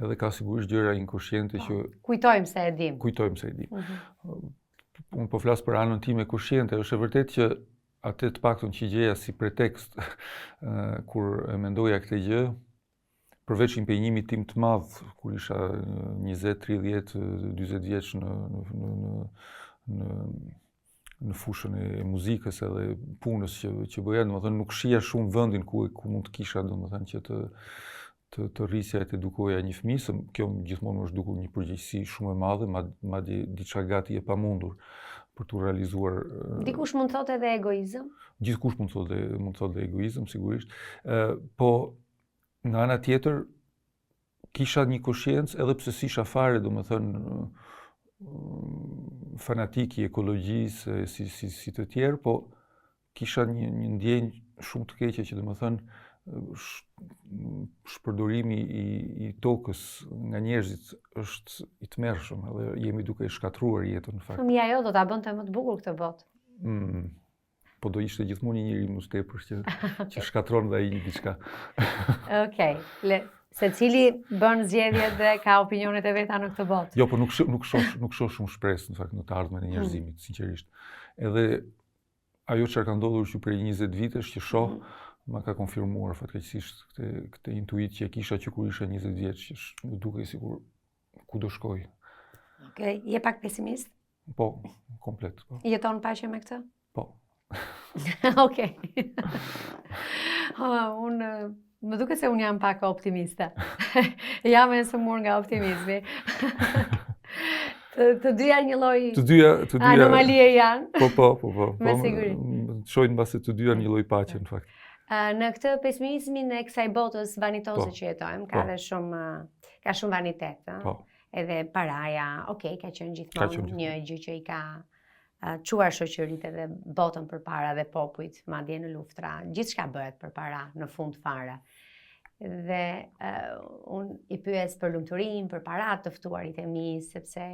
S3: edhe ka sigurisht gjëra inkoshciente që
S2: kujtojmë se e dim.
S3: Kujtojmë se e dim. Unë po flas për anën time koshciente, është e vërtetë që atë të paktën që gjeja si pretekst kur e mendoja këtë gjë, përveç impenjimit tim të madh kur isha 20, 30, 40 vjeç në fushën e muzikës edhe punës që bëja, domethënë nuk shija shumë vendin ku mund të kisha, domethënë që të rrisja e të edukoja një fëmijë, se kjo gjithmonë është dukur një përgjegjësi shumë e madhe, madje diçka gati e pamundur për të realizuar.
S2: Dikush mund të thotë edhe egoizëm?
S3: Gjithkush mund të thotë egoizëm, sigurisht. Po në ana tjetër kisha një koshiencë, edhe pse s'isha fare, domethënë fanatik i ekologjisë si të tjerë, po kisha një ndjenjë shumë të keqe që domethënë shpërdorimi i tokës nga njerëzit është i tmerrshëm, edhe jemi duke shkatruar jetën në fakt.
S2: Fëmia jo do ta bënte më të bukur këtë botë.
S3: Po do ishte gjithmonë një njeri më tepër që shkatron dhe ai diçka.
S2: Okej. Secili bën zgjedhjet dhe ka opinionet e veta në këtë botë.
S3: Jo, po nuk shoh shumë shpresë në fakt në të ardhmen e njerëzimit, sinqerisht. Edhe ajo çfarë ka ndodhur që prej 20 vitesh që shoh, ma ka konfirmuar fatkeqësisht këtë intuit që e kisha që kur isha 20 vjeç, që më dukej sikur ku do shkoj.
S2: Okej, je pak pesimist?
S3: Po, komplet. Po.
S2: Jeton paqe me këtë?
S3: Po.
S2: Okej. Më duket se unë jam pak optimiste. Jam e sëmur nga optimizmi. Të dyja një lloj anomalie janë.
S3: Po.
S2: Me siguri.
S3: Shojnë mbase të dyja një lloj paqe në fakt.
S2: Në këtë pesimizmin e kësaj botës vanitose që jetojmë, ka shumë vanitet. Edhe paraja, ka qenë gjithmonë një gjë që i ka quar shoqëritë dhe botën përpara dhe popujt, madje në luftra. Gjithçka bëhet për para në fund fare. Dhe unë i pyes për lumturinë, për paratë të ftuarit e mi, sepse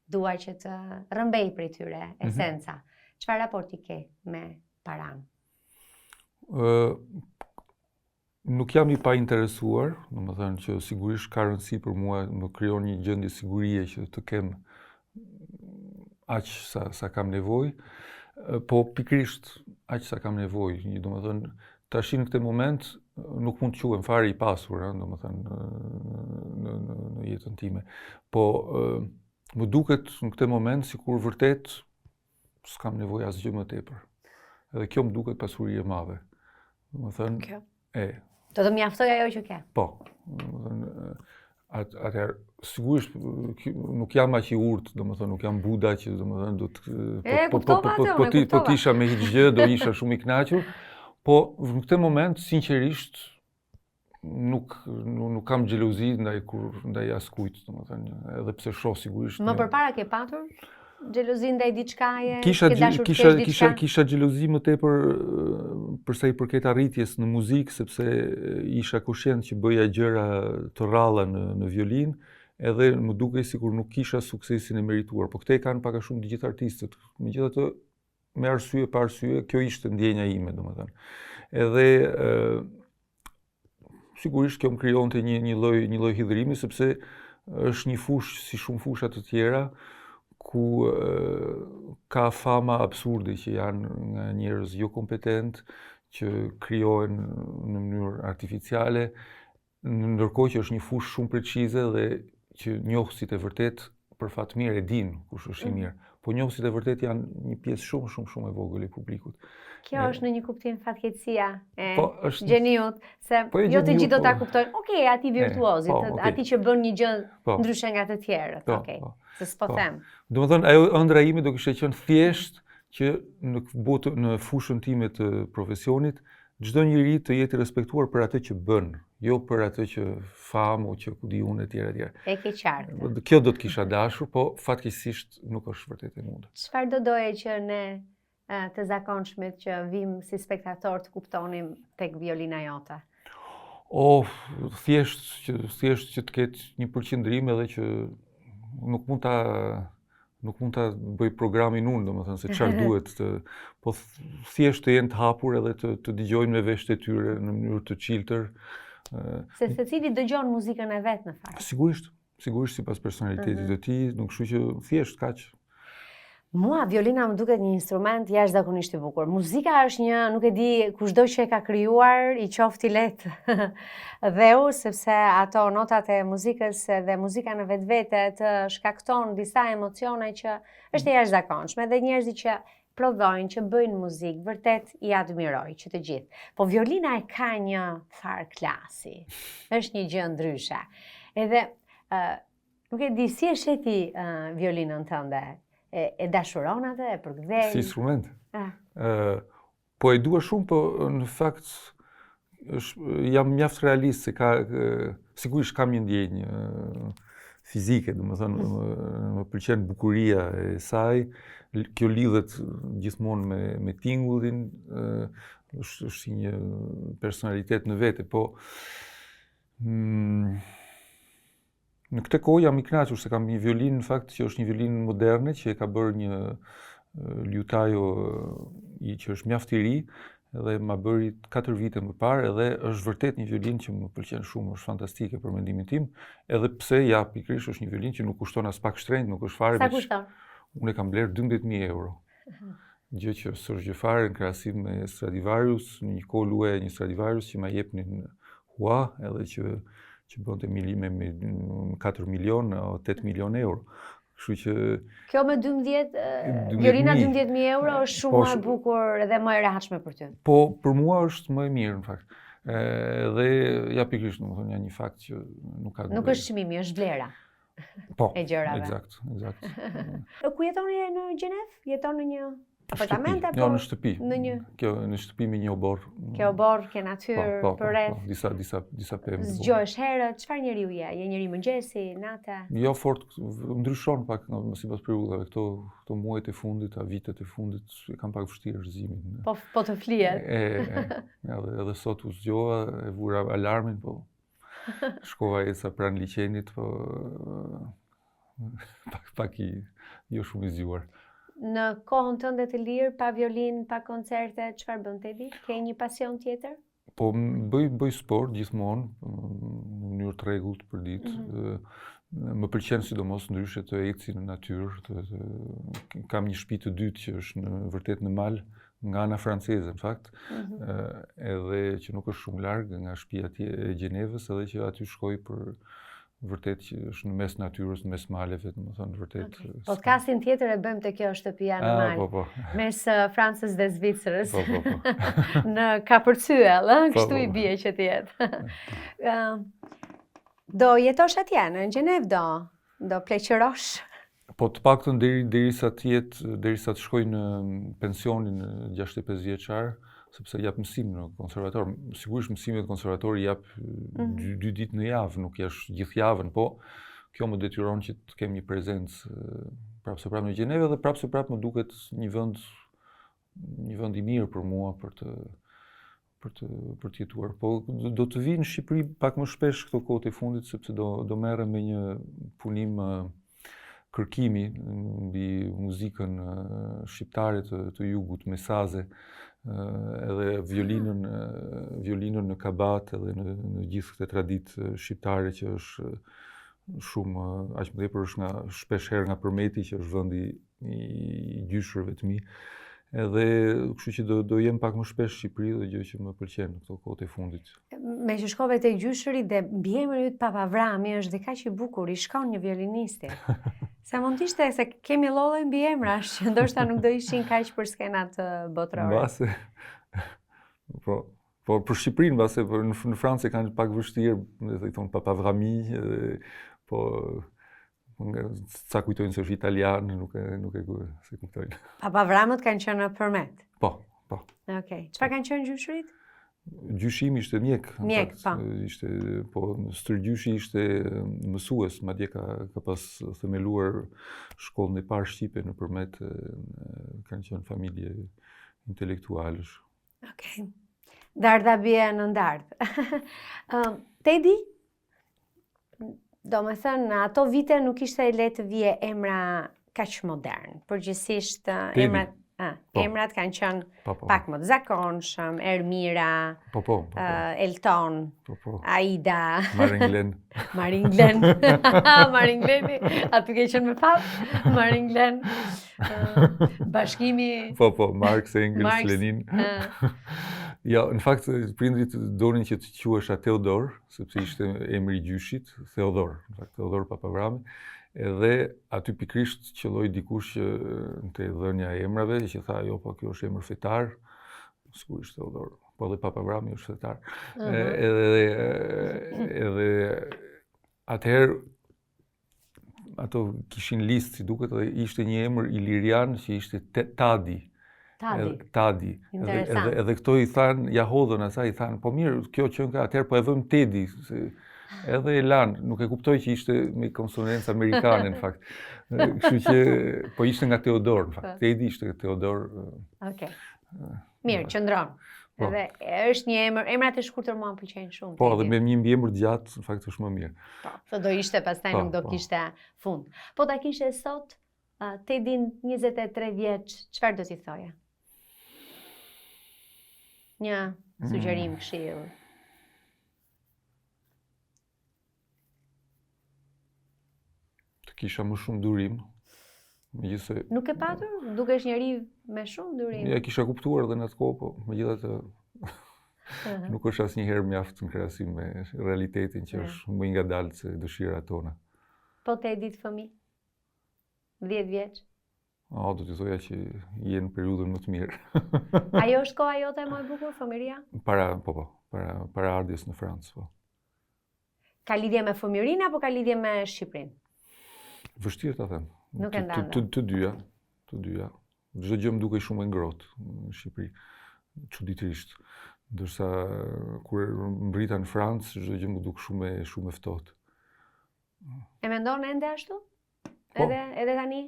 S2: dua që të rrëmbej prej tyre esenca. Çfarë raporti ke me paranë?
S3: Nuk jam i pa interesuar, domethënë që sigurisht ka rëndësi për mua, më krijon një gjendje sigurie që të kem aq sa kam nevojë, po pikërisht aq sa kam nevojë, domethënë tash në këtë moment nuk mund të quhem fare i pasur, domethënë në jetën time. Po më duket në këtë moment sikur vërtet s'kam nevojë asgjë më tepër. Edhe kjo më duket pasuri e madhe. Domethënë,
S2: do të mjaftoj ajo që ke.
S3: Po. Domethënë, atëherë sigurisht nuk jam aq i urtë, domethënë nuk jam Buda që domethënë do të po tisha me hiç gjë, do isha shumë i kënaqur. Po në këtë moment sinqerisht nuk kam xhelozi ndaj askujt, domethënë, edhe pse shoh sigurisht.
S2: Më përpara ke patur xhelozi ndaj diçkaje?
S3: Kisha xhelozi më tepër për sa i përket arritjes në muzikë, sepse isha koshient që bëja gjëra të rralla në violinë, edhe më dukej sikur nuk kisha suksesin e merituar. Po këtë e kanë pak a shumë të gjithë artistët. Megjithatë, me arsye pa arsye, kjo ishte ndjenja ime, domethënë. Edhe sigurisht kjo më krijonte një lloj hidhrimi, sepse është një fushë si shumë fusha të tjera ku ka fama absurde që janë nga njerëz jo kompetent, që krijohen në mënyrë artificiale, ndërkohë që është një fushë shumë precize dhe që njohësit e vërtet për fat mirë e din kush është i mirë. Po njohësit e vërtet janë një pjesë shumë e vogël e publikut.
S2: Kjo është në një kuptim fatkeqësia e gjeniut, se jo të gjithë do ta kuptojnë. Okej, ati virtuozit, ati që bën një gjë ndryshe nga të tjerët. Okej, se s'po them.
S3: Domethënë, ajo ëndra ime do kishte qenë thjesht që në fushën time të profesionit çdo njeri të jetë i respektuar për atë që bën, jo për atë që famu, që ku di unë etj etj.
S2: E ke qartë.
S3: Kjo do të kisha dashur, po fatkeqësisht nuk është vërtet e mundur.
S2: Çfarë do doje që ne të zakonshmit që vim si spektator të kuptonim tek violina jote?
S3: Thjesht që të ketë një përqendrim edhe që nuk mund ta bëj programin unë, domethënë se çfarë duhet po thjesht të jenë të hapur edhe të dëgjojnë me veshët e tyre në mënyrë të chiltër.
S2: Se secili dëgjon muzikën e vet në fakt.
S3: Sigurisht sipas personalitetit të tij, nuk kështu që thjesht kaq.
S2: Mua violina më duket një instrument jashtëzakonisht i bukur. Muzika është një, nuk e di, kushdo që e ka krijuar i qofti lehtë dheu, sepse ato notat e muzikës dhe muzika në vetvete të shkakton disa emocione që është e jashtëzakonshme dhe njerëzit që prodhojnë, që bëjnë muzikë, vërtet i admiroj që të gjithë. Po violina e ka një farë klasi. Është një gjë ndryshe. Edhe nuk e di si e sheti violinën tënde. E dashuron atë, e përkthej?
S3: Si instrument? Po e dua shumë, po në fakt jam mjaft realist se sigurisht kam një ndjenjë fizike, domethënë më pëlqen bukuria e saj, kjo lidhet gjithmonë me tingullin, është një personalitet në vete, po në këtë kohë jam i kënaqur se kam një violinë në fakt që është një violinë moderne që e ka bërë një liutajo që është mjaft i ri dhe ma bëri 4 vite më parë edhe është vërtet një violinë që më pëlqen shumë, është fantastike për mendimin tim, edhe pse ja pikërisht është një violinë që nuk kushton as pak shtrenjtë, nuk është fare.
S2: Sa kushton?
S3: Unë e kam bler 12.000 euro. Gjë që s'është gjë fare në krahasim me Stradivarius, në një kohë luaja një Stradivarius që ma jepnin hua edhe që bënte me 4 milion o 8 milion euro. Kështu që
S2: kjo me 12, violina 12.000 euro është shumë më e bukur dhe më e rehatshme për ty.
S3: Po, për mua është më e mirë në fakt. Dhe ja pikërisht, domethënë janë një fakt që nuk ka.
S2: Nuk është çmimi, është vlera.
S3: Po,
S2: e gjërave.
S3: Eksakt.
S2: Ku jetoni në Gjenev? Jeton në një apartament apo?
S3: Jo, në shtëpi. Në shtëpi me një obor.
S2: Ke obor, ke natyrë, për rreth.
S3: Disa pemë.
S2: Zgjohesh herët, çfarë njeriu je? Je njeri mëngjesi, natë?
S3: Jo fort, ndryshon pak sipas periudhave. Këto muajt e fundit, vitet e fundit, kam pak vështirë rrezimin.
S2: Po të flihet.
S3: Edhe sot u zgjova, e vura alarmin, po shkova eca pranë liçenit, po pak jo shumë i zgjuar.
S2: Në kohën tënde të lirë, pa violinë, pa koncerte, çfarë bën ti? Ke një pasion tjetër?
S3: Po bëj sport gjithmonë, në mënyrë të rregullt për ditë. Më pëlqen sidomos ndryshe të eci në natyrë. Kam një shtëpi të dytë që është vërtet në mal, nga ana franceze në fakt, edhe që nuk është shumë larg nga shtëpia e Gjenevës, edhe që aty shkoj për vërtet që është në mes natyrës, në mes maleve, domethënë vërtet.
S2: Podcastin tjetër e bëjmë te kjo shtëpia në mal.
S3: Po.
S2: Mes Francës dhe Zvicrës.
S3: Po.
S2: Në Kapërcyel, kështu i bie që të jetë. Do jetosh atje në Gjenev do pleqërosh?
S3: Po të paktën derisa të shkoj në pensionin 65 vjeçar, sepse jap mësim në konservator. Sigurisht mësimet konservatori jap 2 ditë në javë, nuk jash gjithë javën, po kjo më detyron që të kem një prezencë prapse prapë në Gjenevë dhe prapse prapë më duket një vend i mirë për mua për të jetuar. Po do të vi në Shqipëri pak më shpesh këto kohët e fundit sepse do merrem me një punim kërkimi mbi muzikën shqiptare të jugut, me saze, edhe violinën në kabat edhe në gjithë këtë traditë shqiptare që është shumë aq më tepër është shpesh herë nga Përmeti që është vendi i gjyshërve të mi. Edhe kështu që do jem pak më shpesh në Shqipëri dhe gjë që më pëlqen këto kohët e fundit.
S2: Me që shkove te gjyshëri dhe mbiemri yt Papa Avrami është dhe kaq i bukur, i shkon një violinisti. Sa mund të ishte se kemi lloj mbiemrash që ndoshta nuk do ishin kaq për skenat botërore.
S3: Mbase. Po për Shqipërinë mbase në Francë kanë pak vështirë, i thon Papa Avrami, po ca kujtojnë se është italian, nuk e se kuptojnë.
S2: Papa Avramët kanë qenë në Përmet?
S3: Po.
S2: Okej. Çfarë kanë qenë gjyshërit?
S3: Gjyshimi ishte mjek.
S2: Mjek, pa.
S3: Po, stërgjyshi ishte mësues, madje ka pas themeluar shkollën e parë shqipe nëpërmet kanë qenë familje intelektualësh.
S2: Okej. Dardha bie në ndardh. Tedi, do me thënë, ato vite nuk ishte lehtë të vije emra kaq modern. Përgjithsisht emrat kanë qenë pak më të zakonshëm, Ermira, Elton, Aida,
S3: Maringlen.
S2: Maringlen. Maringleni, aty ke qenë me pap, Maringlen. Bashkimi.
S3: Marx, Engels, Lenin. Ja, në fakt, prindrit donin që të quhesha Theodor, sepse ishte emri i gjyshit, Theodor, në fakt, Theodor Papavrami. Edhe aty pikrisht qelloi dikush që te dhënia e emrave që tha jo, po kjo është emër fetar, sigurisht Theodor, po edhe Papavrami është fetar. Edhe atëherë ato kishin listë, si duket, dhe ishte një emër ilirian që ishte Tadi. Tadi. Edhe këto i thanë, ja hodhën asaj, i thanë, po mirë, kjo që nga atëherë po e vëmë Tedi. Edhe e lanë, nuk e kuptoj që ishte me konsonencë amerikane, në fakt. Kështu që, po ishte nga Theodor, në fakt. Tedi ishte nga Theodor.
S2: Okej. Mirë, qëndron. Edhe është një emër, emrat e shkurtër mua më pëlqejnë shumë.
S3: Po, dhe me një mbiemër gjatë, në fakt është më mirë.
S2: Po, se do ishte pastaj nuk do kishte fund. Po ta kishe sot, Tedin 23 vjeç, çfarë do t'i thoje? Një sugjerim, këshill.
S3: Kisha më shumë durim. Megjithëse
S2: nuk e patur, dukesh njeri me shumë durim.
S3: Ja kisha kuptuar edhe në atë kohë, po megjithatë nuk është asnjëherë mjaft në krahasim me realitetin që është më i ngadaltë se dëshirat tona.
S2: Po te ditë fëmijë? 10 vjeç?
S3: Do t'i thoja që je në periudhën më të mirë.
S2: Ajo është koha jote më e bukur, fëmijëria?
S3: Para ardhjes në Francë, po.
S2: Ka lidhje me fëmijërinë apo ka lidhje me Shqipërinë?
S3: Vështirë ta them.
S2: Nuk e ndalë.
S3: Të dyja. Çdo gjë më dukej shumë e ngrohtë në Shqipëri, çuditërisht. Ndërsa kur mbrita në Francë, çdo gjë më duk shumë e ftohtë.
S2: E mendon ende ashtu? Edhe tani?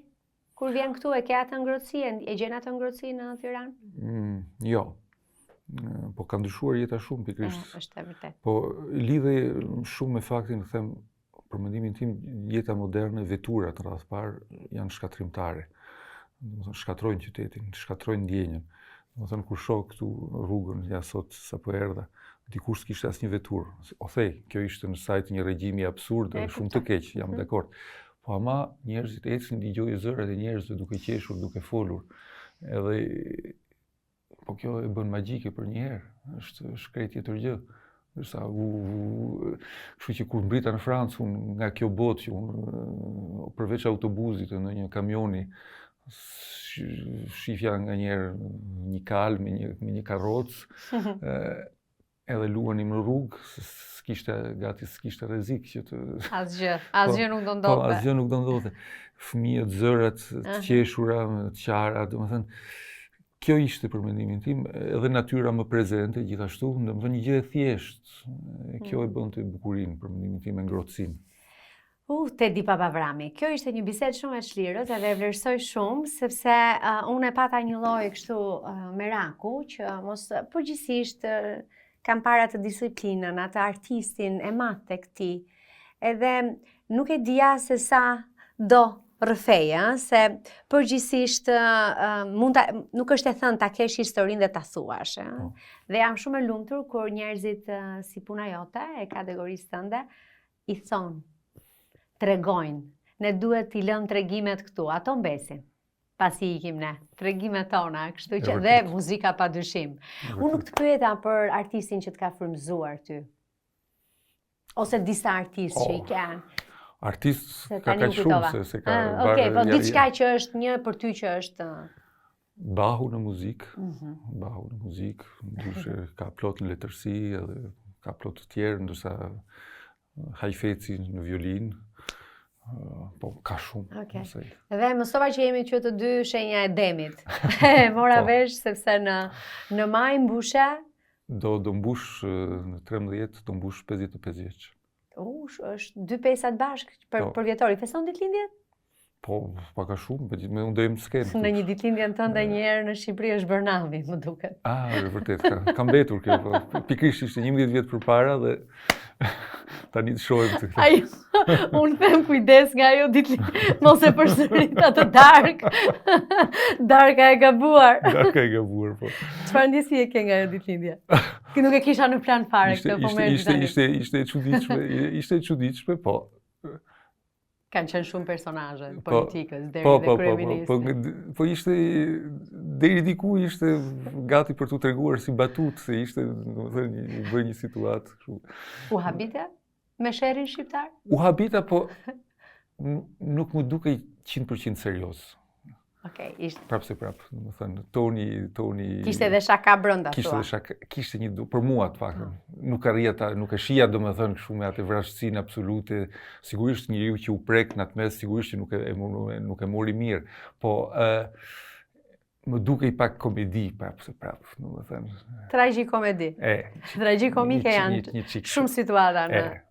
S2: Kur vjen këtu e ke atë ngrohtësi, e gjen atë ngrohtësi në Tiranë?
S3: Jo. Po ka ndryshuar jeta shumë pikërisht.
S2: Është e vërtetë.
S3: Po lidhej shumë me faktin, them, për mendimin tim, jeta moderne, veturat në radhë parë janë shkatrimtare. Domethënë shkatrojnë qytetin, shkatrojnë ndjenjën. Domethënë kur shoh këtu rrugën, ja sot sapo erdha, dikush s'kishte asnjë veturë. O thej, kjo ishte në sajt një regjimi absurd dhe shumë të keq, jam dakord. Po ama njerëzit ecin, dëgjoj zërat e njerëzve duke qeshur, duke folur. Edhe po kjo e bën magjike për një herë. Është krejt tjetër gjë. Dërsa kështu që kur mbrita në Francë, unë nga kjo botë që unë përveç autobusit në një kamioni shifja nga njerë një kal me një karrocë, edhe luanim në rrugë, s'kishte rrezik që të...
S2: Asgjë nuk do ndodhte.
S3: Po, asgjë nuk do ndodhte. Fëmijët, zërat, të qeshura, të qara, domethënë, kjo ishte për mendimin tim, edhe natyra më prezente gjithashtu, domethënë një gjë e thjeshtë. Kjo e bënte bukurinë për mendimin tim, e ngrohtësinë.
S2: Tedi Papavrami, kjo ishte një bisedë shumë e çlirët edhe e vlerësoj shumë, sepse unë e pata një lloj kështu meraku, që mos përgjithsisht kam para të disiplinën, atë artistin e madh tek ti, edhe nuk e dija se sa do rrëfeja, se përgjithsisht nuk është e thënë ta kesh historinë dhe ta thuash. Dhe jam shumë e lumtur kur njerëzit si puna jote, e kategorisë tënde, i thonë, tregojnë, ne duhet t'i lëmë tregimet këtu, ato mbesin, pasi ikim ne, tregimet tona, kështu që dhe muzika pa dyshim. Unë nuk të pyeta për artistin që t'ka frymëzuar ty, ose disa artistë që i kanë.
S3: Artist ka shumë se ka...
S2: Okej, po diçka që është një për ty që është...
S3: Bahu në muzikë, ndryshe ka plot në letërsi, edhe ka plot të tjerë, ndërsa Hajfeci në violinë, po ka shumë.
S2: Dhe mësova që jemi që të dy shenja e demit. Mora vesh sepse në maj mbushe,
S3: do mbush në 13 do mbush 55 vjeç.
S2: Është 2 pesat bashkë për vjetori. Feston ditëlindjet?
S3: Po, paka shumë, me unë dojmë skenë.
S2: Në një ditëlindjen tënde njerë në Shqipëri është Bërnami, më duket.
S3: Vërtet, ka mbetur kjo, po. Pikrisht ishte 11 vjetë përpara dhe tani të shohim të këtë.
S2: Unë them kujdes nga ajo ditëlindje, mos e përsërit atë dark. Darka e gabuar.
S3: Darka e gabuar, po.
S2: Çfarë ndjesi e ke nga ajo ditëlindje? Që nuk e kisha në plan fare këtë, po merr tani.
S3: Ishte e çuditshme, po.
S2: Kanë qenë shumë personazhe politikës, deri dhe kryeministri.
S3: Po ishte, deri diku ishte gati për t'u treguar si batut, se ishte, domethënë, u bë një situatë.
S2: U habita me sherrin shqiptar?
S3: U habita, po nuk më dukej 100% serioz.
S2: Okej, ishte.
S3: Prapë se prapë, domethënë, toni...
S2: Kishte edhe shaka brenda,
S3: thua. Kishte një, për mua të faktën. Nuk e shija domethënë kështu me atë vrasësinë absolute. Sigurisht njeriu që u prek në atë mes, sigurisht që nuk e mori mirë, po më dukej pak komedi, prapë se prapë, domethënë.
S2: Tragjikomedi. Tragjikomike janë shumë situata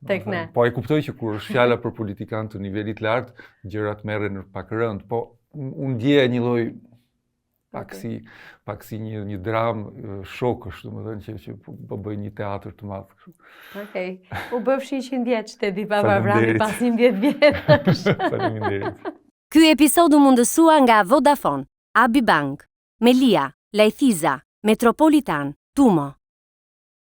S2: tek ne.
S3: Po e kuptoj që kur është fjala për politikanë të nivelit lart, gjërat merren pak rënd, po unë ndjeja një lloj pak si një dramë shokësh, domethënë që po bëj një teatr të madh kështu.
S2: Okej. U bëfshi 100 vjeç te Di Avrami pas 11 vjetësh.
S3: Faleminderit.
S1: Ky episod u mundësua nga Vodafone, Abi Bank, Melia, Lajthiza, Metropolitan, Tumo.